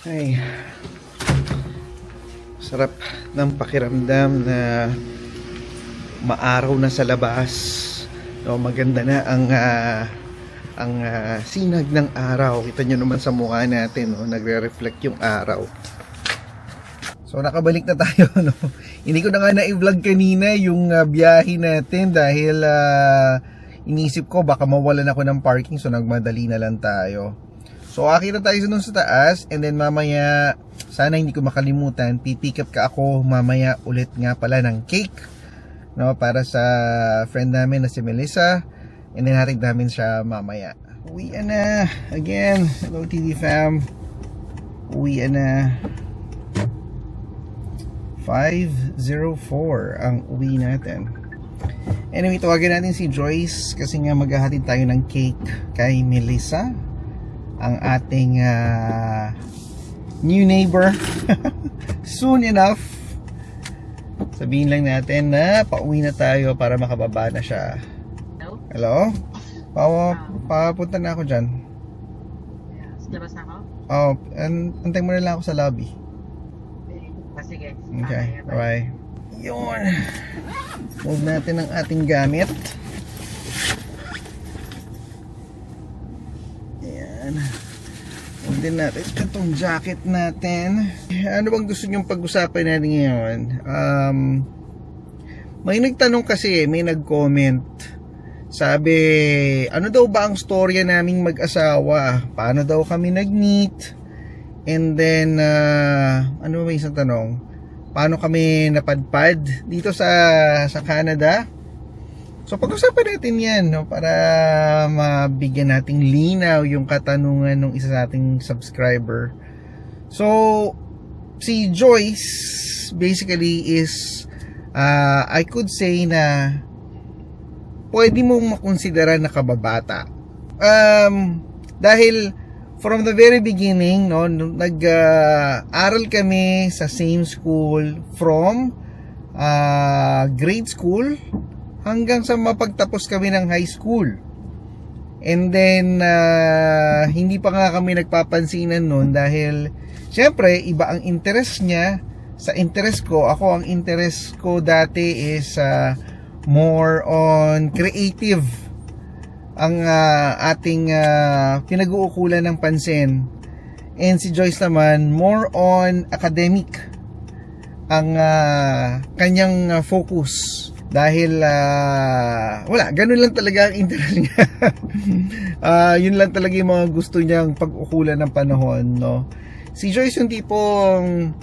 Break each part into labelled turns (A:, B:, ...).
A: Ay, sarap ng pakiramdam na maaraw na sa labas. No, maganda na ang sinag ng araw. Kita nyo naman sa mukha natin, no, nagre-reflect yung araw. So nakabalik na tayo, no. Hindi ko na nga na-vlog kanina yung biyahe natin dahil inisip ko baka mawalan ako ng parking, so nagmadali na lang tayo. So akita tayo dun sa taas, and then mamaya, sana hindi ko makalimutan, pipick up ka ako mamaya ulit nga pala ng cake, no, para sa friend namin na si Melissa, and then hatid namin siya mamaya. Uwi na again. Hello TV fam. Uwi na. 5:04 ang uwi natin. Anyway, tawagan natin si Joyce kasi nga maghahatid tayo ng cake kay Melissa, ang ating new neighbor. Soon enough, sabihin lang natin na pauwi na tayo para makababa na siya. Hello? Papunta na ako dyan.
B: Labas na ako?
A: Oh, antay mo na lang ako sa lobby.
B: Sige.
A: Okay, bye. Yun. Move natin ang ating gamit. Ayan. Move din natin itong jacket natin. Ano bang gusto nyong pag-usapan natin ngayon? May nagtanong kasi, may nag-comment. Sabi, ano daw ba ang storya naming mag-asawa? Paano daw kami nag-meet? And then, ano ba isang tanong? Paano kami napadpad dito sa Canada? So, pag-usapan natin yan, no? Para mabigyan nating linaw yung katanungan ng isa sa ating subscriber. So, si Joyce basically is, I could say na pwede mong makonsidera na kababata. Dahil from the very beginning, no, nag-aral kami sa same school from grade school hanggang sa mapagtapos kami ng high school. And then hindi pa nga kami nagpapansinan noon dahil syempre iba ang interest niya sa interest ko. Ako, ang interest ko dati is more on creative ang ating pinag-uukulan ng pansin. And si Joyce naman more on academic ang kanyang focus. Dahil wala, ganun lang talaga ang interest niya. Yun lang talaga yung mga gusto niyang pag-ukulan ng panahon, no? Si Joyce yung tipong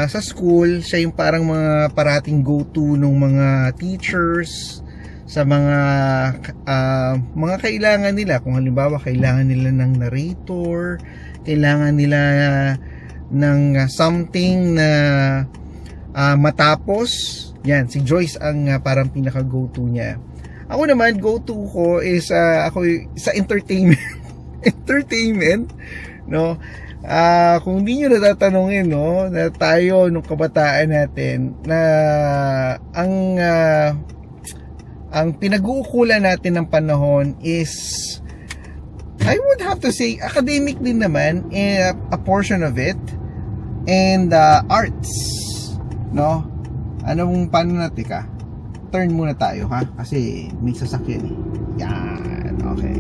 A: sa school, siya yung parang mga parating go-to ng mga teachers sa mga kailangan nila. Kung halimbawa kailangan nila ng narrator, kailangan nila ng something na matapos, yan, si Joyce ang parang pinaka go-to niya. Ako naman, go-to ko is ako sa entertainment. Entertainment, no? Kung hindi nyo natatanungin, no, na tayo nung kabataan natin na ang pinag-uukulan natin ng panahon is, I would have to say, academic din naman, a portion of it, and arts, no? Paano natin ka? Turn muna tayo, ha? Kasi may sasakyan eh. Yan, okay.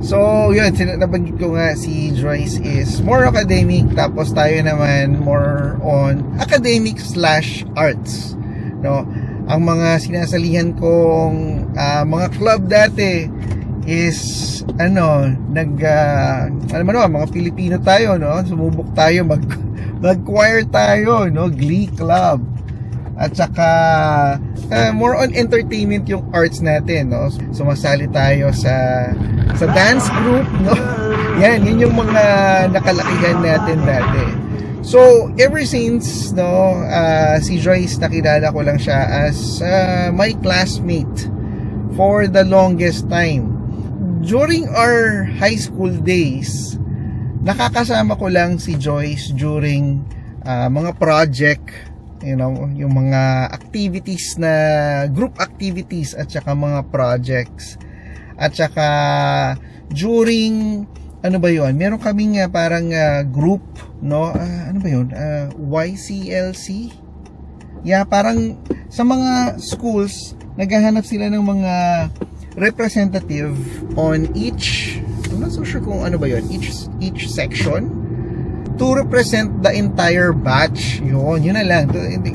A: So, yun, nabanggit ko nga, si Joyce is more academic, tapos tayo naman more on academic / arts, no? Ang mga sinasalihan kong mga club dati is mga Pilipino tayo, no? Sumubok tayo mag-choir tayo, no? Glee Club. At saka more on entertainment yung arts natin, no? Sumasali tayo sa dance group, no? Yun yung mga nakalakihan natin dati. So, ever since, no, si Joyce, nakilala ko lang siya as my classmate for the longest time. During our high school days, nakakasama ko lang si Joyce during mga project, you know, yung mga activities na group activities at saka mga projects. At saka during ano ba yun? Meron kaming parang group, no? Ano ba yun? YCLC? Yeah, parang sa mga schools, naghahanap sila ng mga representative on each, I'm not so sure kung ano ba yun, each section to represent the entire batch. Yun na lang.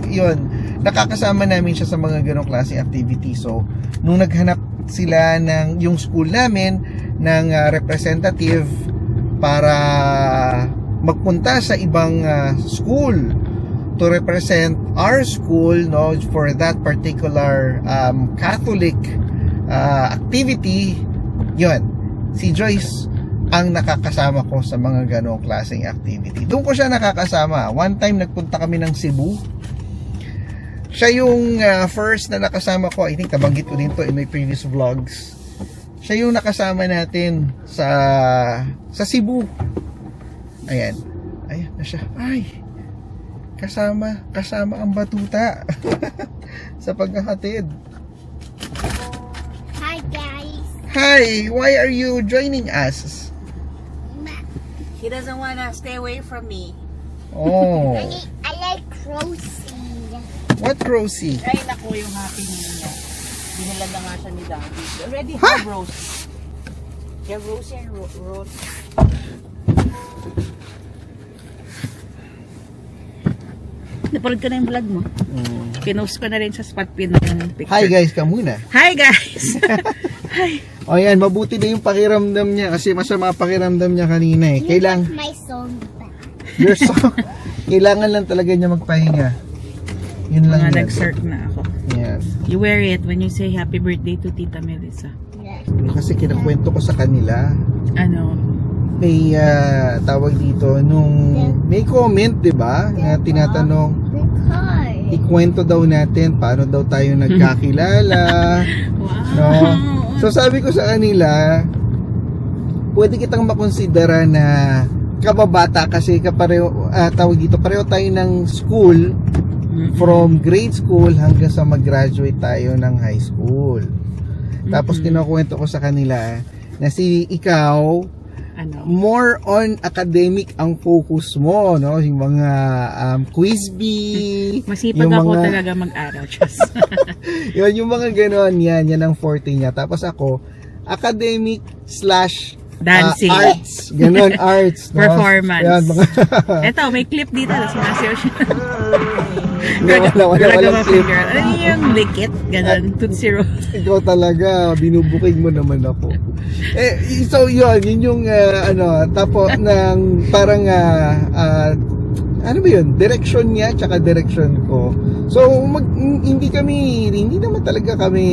A: Yun, nakakasama namin siya sa mga ganong klase activity. So, nung naghanap sila ng yung school namin ng representative para magpunta sa ibang school to represent our school, no, for that particular Catholic activity, yun, si Joyce ang nakakasama ko sa mga ganong klaseng activity. Doon ko siya nakakasama. One time nagpunta kami ng Cebu. Siya yung first na nakasama ko. I think nabanggit ko din to in my previous vlogs. Siya yung nakasama natin sa Cebu. Ayan. Ayan na siya. Ay, kasama ang batuta sa paghahatid.
C: Hi guys.
A: Hi, why are you joining us?
B: He doesn't wanna stay away from me.
A: Oh,
C: I like Rosie.
A: what Rosie?
B: Ay, naku, yung happy niya. Dinala na nga siya ni Daddy. Already
A: Ha?
B: have Rosie. You have Rosie and Rose. Napanood ka na yung vlog mo? Pinost ko na rin sa spot pin ng picture.
A: Hi guys, ka muna.
B: Hi guys! Hi!
A: O yan, mabuti na yung pakiramdam niya kasi masama pakiramdam niya kanina eh.
C: You like my song back.
A: Your song, kailangan lang talaga niya magpahinga. Yun lang
B: Mga
A: yan.
B: nag-cert na ako.
A: Yes.
B: You wear it when you say happy birthday to Tita Melissa.
C: Yeah.
A: Kasi kinakwento ko sa kanila,
B: Ano?
A: may tawag dito, nung may comment, di ba? Na tinatanong,
C: The car.
A: ikwento daw natin paano daw tayo nagkakilala.
B: Wow!
A: No? So sabi ko sa kanila, pwede kitang makonsidera na kababata kasi kapareho, tawag dito, pareho tayo ng school from grade school hanggang sa mag-graduate tayo ng high school. Tapos kinukwento ko sa kanila na ikaw,
B: Ano?
A: more on academic ang focus mo, no? Yung mga quiz bee,
B: Masipag
A: yung
B: ako
A: mga-
B: talaga mag-aral. Just.
A: yung mga ganon, yan ang forte niya. Tapos ako, academic slash
B: Dancing.
A: arts, ganon, arts. No?
B: Performance.
A: Yan, mga,
B: Eto, may clip dito. Sumasayaw siya.
A: wala
B: Gumagawa
A: clip.
B: finger. Ano yung likit? Ganon. Tootsie Roll.
A: Ikaw talaga, binubuking mo naman ako. So yun yung tapos ng parang ano ba yun, direction niya tsaka direction ko. So hindi naman talaga kami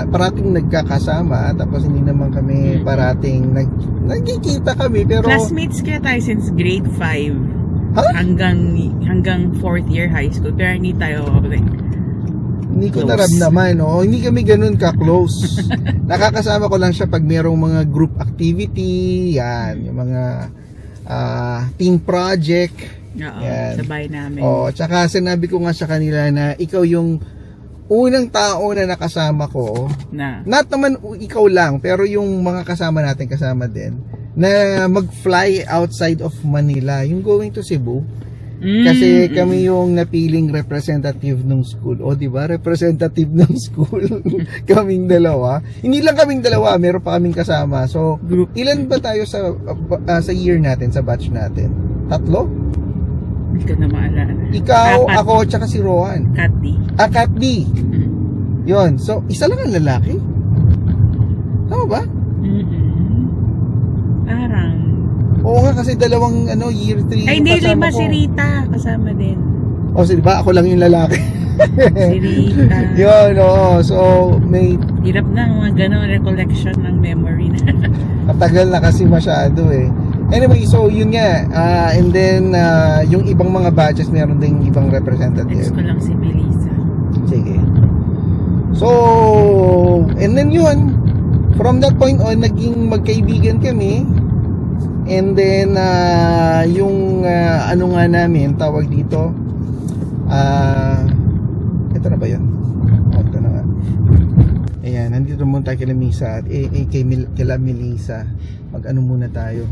A: parating nagkakasama, tapos hindi naman kami parating nagkikita kami, pero
B: Classmates kaya tayo since grade 5.
A: Ha?
B: Hanggang 4th year high school. Pero hindi tayo like,
A: hindi ko
B: close.
A: naramdaman, no? Hindi kami ganun ka-close. Nakakasama ko lang siya pag merong mga group activity, yan, yung mga team project.
B: oo,
A: Yan.
B: sabay namin.
A: Oh, tsaka sinabi ko nga sa kanila na ikaw yung unang tao na nakasama ko.
B: Na.
A: Not naman ikaw lang, pero yung mga kasama natin kasama din na mag-fly outside of Manila, yung going to Cebu. Kasi kami yung napiling representative ng school. O, di ba? Representative ng school. Kaming dalawa. Hindi lang kaming dalawa, meron pa kaming kasama. So,
B: Group.
A: ilan ba tayo sa year natin, sa batch natin? 3?
B: Hindi ko na maalala.
A: Ikaw,
B: Apat.
A: ako, tsaka si Rowan.
B: Kathy.
A: Kat D. Yun. So, isa lang ang lalaki. Tama ba?
B: Parang.
A: Oo nga, kasi dalawang year 3
B: Ay, hindi,
A: kasama
B: 5
A: ko.
B: si Rita. Kasama din.
A: O, so, diba? Ako lang yung lalaki.
B: Si Rita.
A: Yun, oo. So, may
B: Hirap na mga gano'n recollection ng memory na.
A: matagal na kasi masyado eh. Anyway, so yun nga. And then, yung ibang mga batches, meron ding ibang representative.
B: Next ko lang si Melissa.
A: Sige. So, and then yun, from that point on, naging magkaibigan kami. And then, yung ano nga namin, tawag dito, ito na ba yun? Ito na nga. Ayan, nandito muna tayo kila Misa at kila Melissa. Mag-ano muna tayo.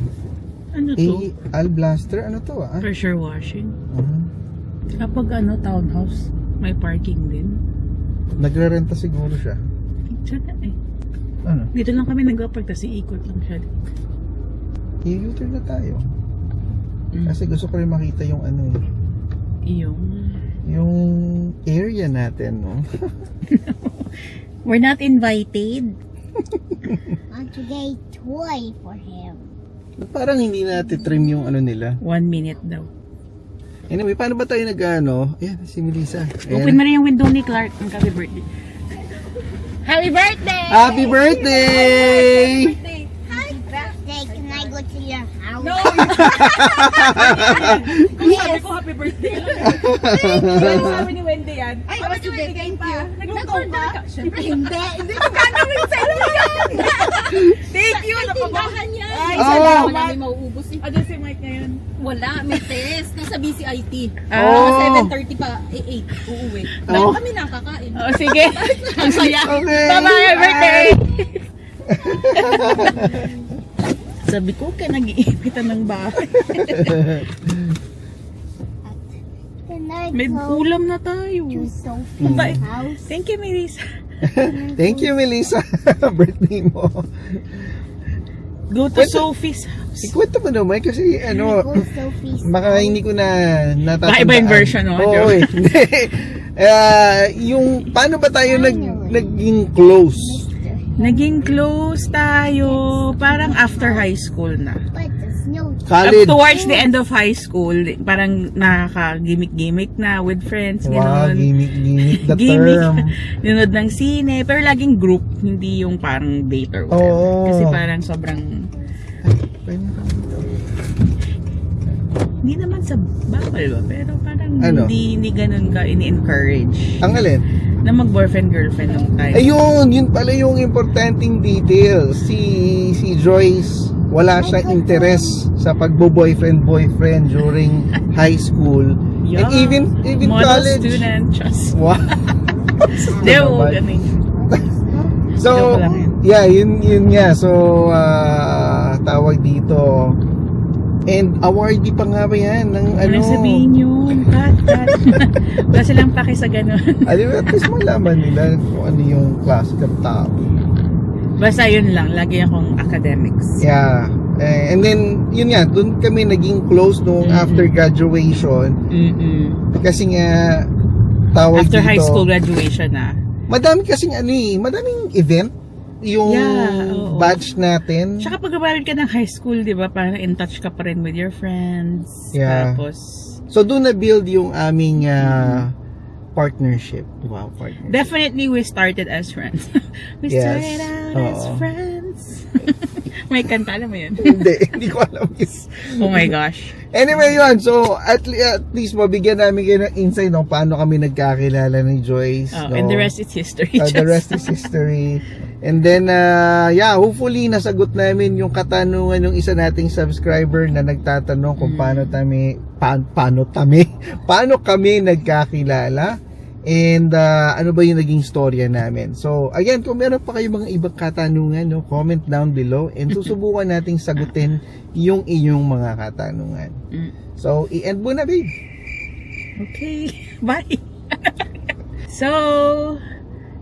B: Ano to?
A: Al Blaster, ano to ah?
B: Pressure washing.
A: Uh-huh.
B: Kapag townhouse, may parking din.
A: Nagre-renta siguro siya.
B: Sana eh.
A: Ano?
B: Dito lang kami nag-apark kasi ikot lang siya.
A: I-U-turn na tayo. Kasi gusto ko rin makita yung ano eh. Yung area natin, no?
B: We're not invited.
C: Want to get a toy for him.
A: Parang hindi natin trim yung ano nila.
B: 1 minute daw.
A: Anyway, paano ba tayo nag-ano? Ayan, si Melissa.
B: Open mo rin yung window ni Clark. Ang happy birthday. Happy birthday!
A: Happy birthday!
C: Happy birthday. Can I go to your house?
B: No! Kung sabi ko happy birthday lang. Kung sabi ni Wendy yan. Ay, sige, thank you. Nagluto ka? Siyempre hindi. Hindi ko gagawin sa inyo yan! Thank you! Tindahan yan! Ay,
A: Oh.
B: salamat.
D: Wala may mauubos eh.
B: Ano si Mike ngayon?
D: Wala, may test. Nasa BCIT.
A: Oh.
D: 7:30 pa, 8 uuwi.
A: Oh.
D: Bago kami nakakain.
B: Oh, sige. Ang saya.
A: Okay.
B: Bye-bye, happy birthday! Sabi ko, kaya nag-iipitan ng bahay.
C: Can I
B: May
C: go
B: ulam na tayo.
C: to Sophie's
B: Bye.
C: house?
B: Thank you, Melissa.
A: Thank you, Melissa. Birthday mo.
B: Go to Sophie's house.
A: Ikwento mo naman kasi ano,
C: Go to Sophie's
A: baka hindi ko na natatandaan.
B: Baka iba yung version, no?
A: Oo,
B: Joke.
A: eh. Hindi. Yung, paano ba tayo naging close?
B: Naging close tayo. Parang after high school na.
C: But there's no
A: College.
B: Towards the end of high school, parang nakaka-gimmick-gimmick na with friends.
A: Wow,
B: Ganon.
A: gimmick the
B: Gimmick.
A: term.
B: Nunod ng sine. Pero laging group. Hindi yung parang date or whatever.
A: Oo.
B: Kasi parang sobrang...
A: Pwede na kami dito.
B: Hindi naman sa bawal ba? Pero parang
A: Ano?
B: hindi ganun ka ini-encourage.
A: Ang alin?
B: Na mag-boyfriend-girlfriend nung time.
A: Ayun, yun pala yung importanteng detail. Si Joyce, wala siyang interest sa pagbo-boyfriend-boyfriend during high school.
B: Yeah.
A: And even
B: Model
A: college.
B: student. Just...
A: Wow.
B: Hindi, oo,
A: naman.
B: ganun.
A: So,
B: Joke lang yun.
A: yeah, yun nga. So, tawag dito. And awardee pa nga ba yan? Ng,
B: Ano sabihin yun? Cut. Wala silang paki sa ganun.
A: Alam mo, at least malaman nila kung ano yung klase ng tao.
B: Basta yun lang. Lagi akong academics.
A: Yeah. And then, yun nga, dun kami naging close nung after graduation. Kasi nga, tawag
B: After
A: dito.
B: high school graduation na.
A: Madami kasing madaming event. Yung
B: Yeah, oo.
A: batch natin.
B: Tsaka pag graduate ka ng high school, di ba, parang in touch ka pa rin with your friends.
A: Yeah.
B: Tapos,
A: So, doon na-build yung aming partnership. Wow, partnership.
B: definitely we started as friends. We
A: Yes.
B: started out as
A: Oo.
B: friends. May kanta, alam mo yun?
A: hindi ko alam.
B: Oh my gosh.
A: Anyway, yun. So, at least mabigyan namin kayo ng insight no, paano kami nagkakilala ni Joyce.
B: Oh,
A: no?
B: and the rest is history.
A: The rest is history. And then, yeah, hopefully nasagot namin yung katanungan ng isa nating subscriber na nagtatanong kung paano kami nagkakilala. And ano ba yung naging storya namin. So, again, kung meron pa kayong mga ibang katanungan, no, comment down below and susubukan nating sagutin yung inyong mga katanungan. So, i-end muna, babe.
B: Okay. Bye. So,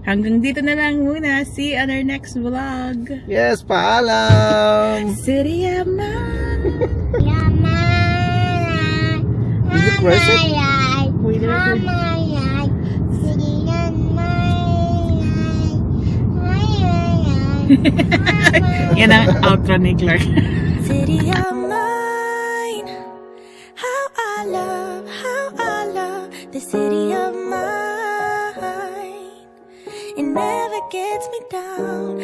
B: hanggang dito na lang muna. See you on our next vlog.
A: Yes, paalam!
B: City of Mine.
C: Yeah, man.
A: Is it present?
B: Wait, record. Yan ang outro ni Clark.
E: City of mine, how I love the city of mine. It never gets me down.